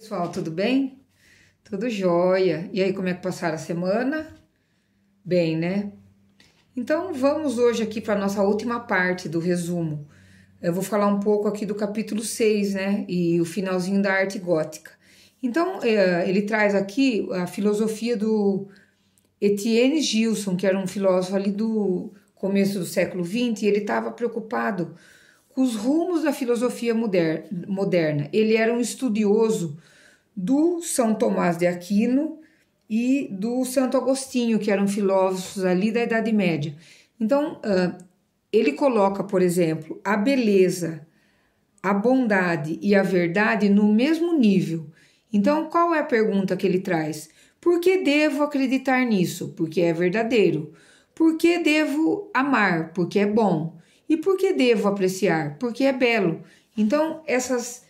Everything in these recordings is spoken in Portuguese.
Pessoal, tudo bem? Tudo jóia. E aí, como é que passaram a semana? Bem, né? Então, vamos hoje aqui para a nossa última parte do resumo. Eu vou falar um pouco aqui do capítulo 6, né? E o finalzinho da arte gótica. Então, ele traz aqui a filosofia do Etienne Gilson, que era um filósofo ali do começo do século XX, e ele estava preocupado com os rumos da filosofia moderna. Ele era um estudioso do São Tomás de Aquino e do Santo Agostinho, que eram filósofos ali da Idade Média. Então, ele coloca, por exemplo, a beleza, a bondade e a verdade no mesmo nível. Então, qual é a pergunta que ele traz? Por que devo acreditar nisso? Porque é verdadeiro. Por que devo amar? Porque é bom. E por que devo apreciar? Porque é belo. Então, essas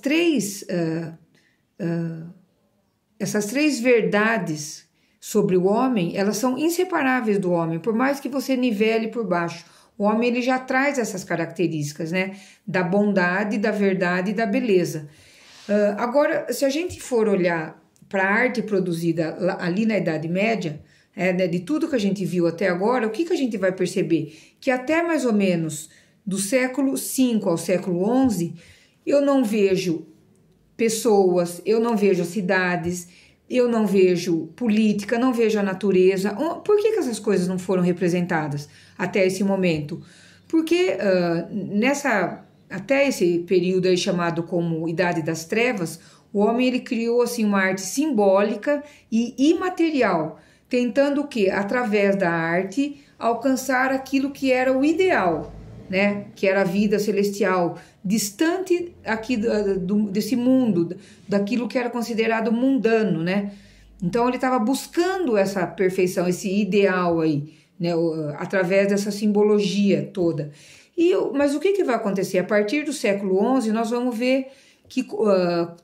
três verdades sobre o homem, elas são inseparáveis do homem, por mais que você nivele por baixo. O homem ele já traz essas características, né? Da bondade, da verdade e da beleza. Agora, se a gente for olhar para a arte produzida ali na Idade Média, né, de tudo que a gente viu até agora, o que a gente vai perceber? Que até mais ou menos do século V ao século XI, eu não vejo pessoas, eu não vejo cidades, eu não vejo política, não vejo a natureza. Por que essas coisas não foram representadas até esse momento? Porque até esse período aí chamado como Idade das Trevas, o homem ele criou assim uma arte simbólica e imaterial, tentando o quê? Através da arte alcançar aquilo que era o ideal, né? Que era a vida celestial, distante aqui desse mundo, daquilo que era considerado mundano, né? Então ele estava buscando essa perfeição, esse ideal aí, né? Através dessa simbologia toda. Mas o que vai acontecer? A partir do século XI, nós vamos ver que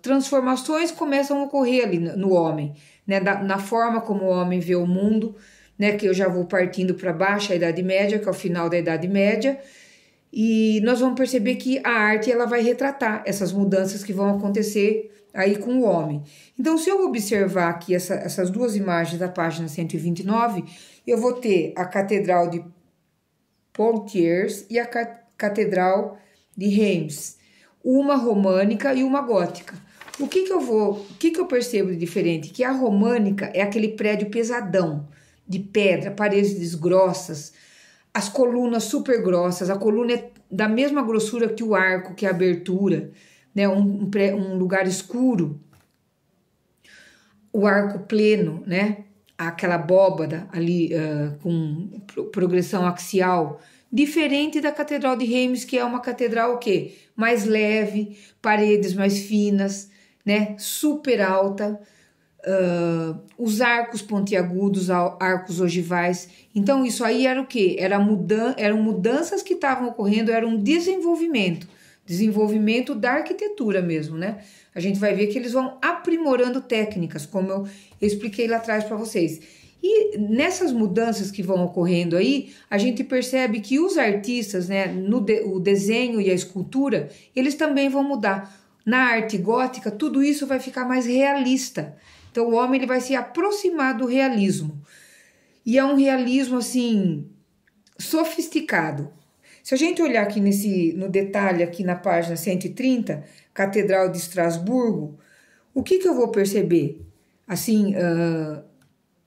transformações começam a ocorrer ali no homem, né? Na forma como o homem vê o mundo, né? Que eu já vou partindo para baixa Idade Média, que é o final da Idade Média, e nós vamos perceber que a arte ela vai retratar essas mudanças que vão acontecer aí com o homem. Então, se eu observar aqui essas duas imagens da página 129, eu vou ter a Catedral de Poitiers e a Catedral de Reims, uma românica e uma gótica. O que eu percebo de diferente? Que a românica é aquele prédio pesadão, de pedra, paredes grossas, as colunas super grossas, a coluna é da mesma grossura que o arco, que é a abertura, né? Um lugar escuro, o arco pleno, né? Aquela abóbada ali com progressão axial, diferente da Catedral de Reims, que é uma catedral o quê? Mais leve, paredes mais finas, né? Super alta, os arcos pontiagudos, arcos ogivais. Então isso aí era o quê? Eram mudanças que estavam ocorrendo, era um desenvolvimento da arquitetura mesmo, né? A gente vai ver que eles vão aprimorando técnicas, como eu expliquei lá atrás para vocês. E nessas mudanças que vão ocorrendo aí, a gente percebe que os artistas, né, o desenho e a escultura, eles também vão mudar. Na arte gótica, tudo isso vai ficar mais realista. Então, o homem ele vai se aproximar do realismo. E é um realismo, assim, sofisticado. Se a gente olhar aqui no detalhe, aqui na página 130, Catedral de Estrasburgo, o que eu vou perceber? Assim,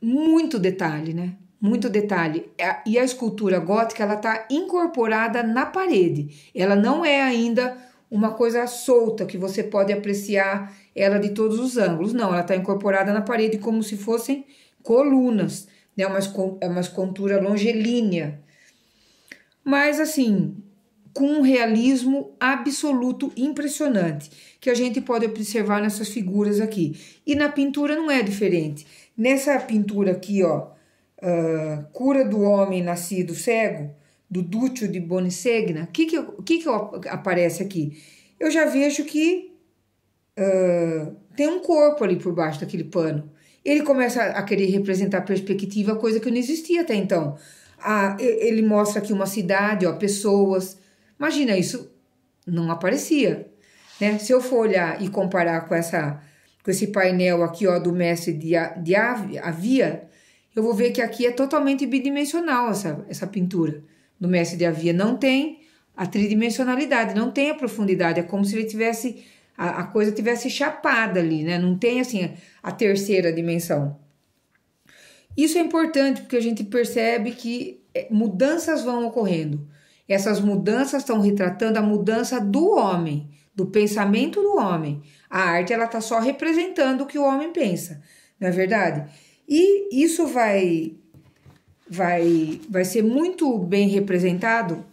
muito detalhe, né? Muito detalhe. E a escultura gótica, ela está incorporada na parede. Ela não é ainda uma coisa solta, que você pode apreciar ela de todos os ângulos. Não, ela está incorporada na parede como se fossem colunas, né? É uma escultura longilínea. Mas, assim, com um realismo absoluto impressionante, que a gente pode observar nessas figuras aqui. E na pintura não é diferente. Nessa pintura aqui, ó, Cura do Homem Nascido Cego, do Duccio di Bonasegna, o que aparece aqui? Eu já vejo que tem um corpo ali por baixo daquele pano. Ele começa a querer representar perspectiva, coisa que não existia até então. Ele mostra aqui uma cidade, ó, pessoas. Imagina, isso não aparecia. né? Se eu for olhar e comparar com esse painel aqui, ó, do mestre de Avia, eu vou ver que aqui é totalmente bidimensional essa pintura do mestre de Avia. Não tem a tridimensionalidade, não tem a profundidade. É como se ele tivesse, a coisa tivesse chapada ali, né? Não tem, assim, a terceira dimensão. Isso é importante porque a gente percebe que mudanças vão ocorrendo. Essas mudanças estão retratando a mudança do homem, do pensamento do homem. A arte, ela está só representando o que o homem pensa, não é verdade? E isso vai ser muito bem representado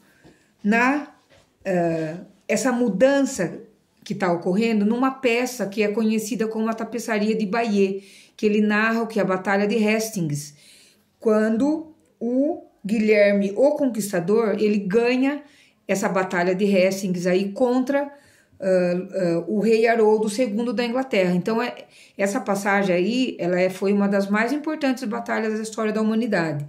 essa mudança que está ocorrendo numa peça que é conhecida como a Tapeçaria de Bayeux, que ele narra o que é a Batalha de Hastings, quando o Guilherme, o Conquistador, ele ganha essa Batalha de Hastings aí contra o rei Haroldo II da Inglaterra. Então, essa passagem aí, foi uma das mais importantes batalhas da história da humanidade.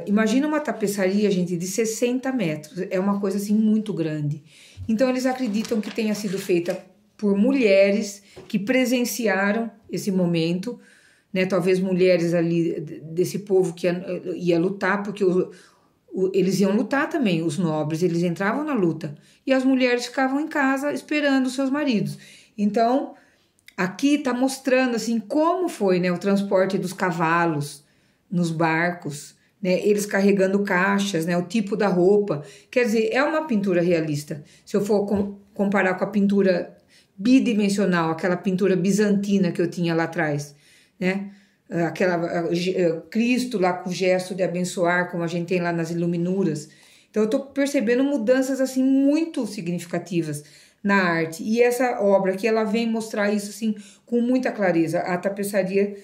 Imagina uma tapeçaria, gente, de 60 metros. É uma coisa, assim, muito grande. Então, eles acreditam que tenha sido feita por mulheres que presenciaram esse momento, né? Talvez mulheres ali desse povo que ia lutar, porque eles iam lutar também, os nobres, eles entravam na luta. E as mulheres ficavam em casa esperando os seus maridos. Então, aqui está mostrando, assim, como foi, né, o transporte dos cavalos nos barcos, né, eles carregando caixas, né, o tipo da roupa. Quer dizer, é uma pintura realista. Se eu for comparar com a pintura bidimensional, aquela pintura bizantina que eu tinha lá atrás, né? Cristo lá com o gesto de abençoar, como a gente tem lá nas Iluminuras. Então eu estou percebendo mudanças assim muito significativas na arte, e essa obra aqui ela vem mostrar isso assim com muita clareza. A Tapeçaria,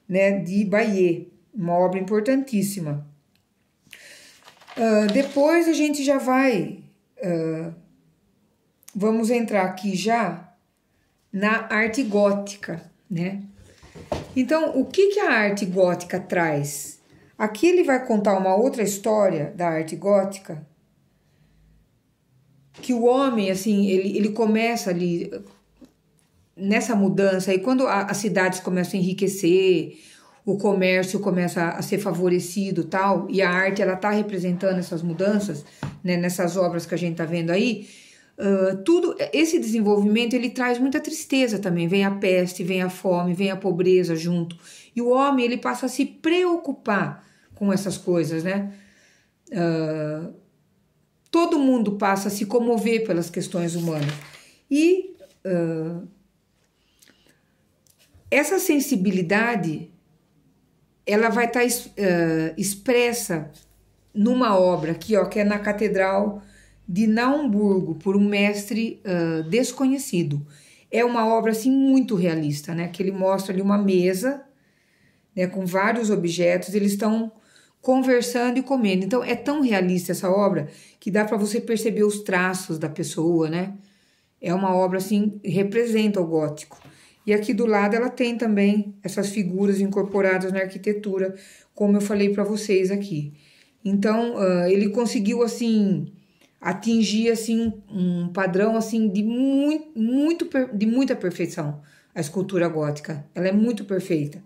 né, de Bayeux, uma obra importantíssima. Depois a gente já vai vamos entrar aqui já na arte gótica, né? Então, o que a arte gótica traz? Aqui ele vai contar uma outra história da arte gótica, que o homem, assim, ele começa ali nessa mudança, e quando as cidades começam a enriquecer, o comércio começa a ser favorecido, tal, e a arte, ela tá representando essas mudanças, né, nessas obras que a gente tá vendo aí. Tudo esse desenvolvimento ele traz muita tristeza também, vem a peste, vem a fome, vem a pobreza junto, e o homem ele passa a se preocupar com essas coisas, né? Todo mundo passa a se comover pelas questões humanas, e essa sensibilidade ela vai estar expressa numa obra aqui, ó, que é na Catedral de Naumburgo, por um mestre desconhecido. É uma obra assim muito realista, né? Que ele mostra ali uma mesa, né, com vários objetos, eles estão conversando e comendo. Então é tão realista essa obra que dá para você perceber os traços da pessoa, né? É uma obra assim, representa o gótico. E aqui do lado ela tem também essas figuras incorporadas na arquitetura, como eu falei para vocês aqui. Então ele conseguiu assim atingir assim um padrão assim de muita perfeição. A escultura gótica, ela é muito perfeita.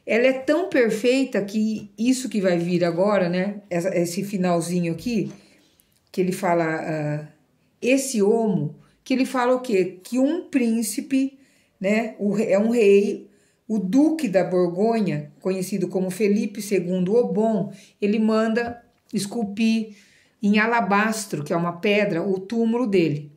Ela é tão perfeita que isso que vai vir agora, né? Esse finalzinho aqui, que ele fala esse homo, que ele fala o quê? Que um príncipe, né? É um rei, o duque da Borgonha, conhecido como Felipe II o Bom, ele manda esculpir em alabastro, que é uma pedra, o túmulo dele.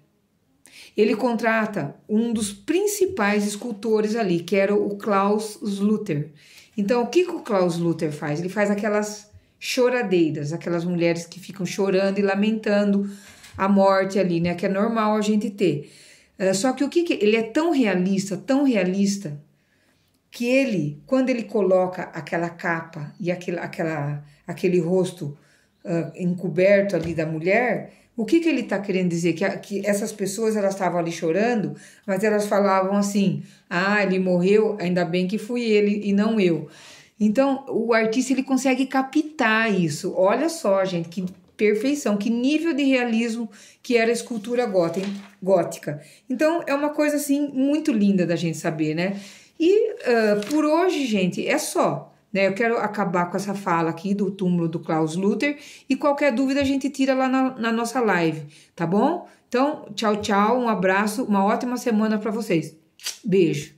Ele contrata um dos principais escultores ali, que era o Klaus Sluter. Então, o que o Klaus Sluter faz? Ele faz aquelas choradeiras, aquelas mulheres que ficam chorando e lamentando a morte ali, né? Que é normal a gente ter. Só que ele é tão realista, que ele, quando ele coloca aquela capa e aquele rosto encoberto ali da mulher, o que ele está querendo dizer? Que essas pessoas, elas estavam ali chorando, mas elas falavam assim, ele morreu, ainda bem que fui ele e não eu. Então, o artista, ele consegue captar isso. Olha só, gente, perfeição, que nível de realismo que era a escultura gótica. Então, é uma coisa, assim, muito linda da gente saber, né? E por hoje, gente, é só, né? Eu quero acabar com essa fala aqui do túmulo do Klaus Luther e qualquer dúvida a gente tira lá na nossa live, tá bom? Então, tchau, tchau, um abraço, uma ótima semana para vocês. Beijo.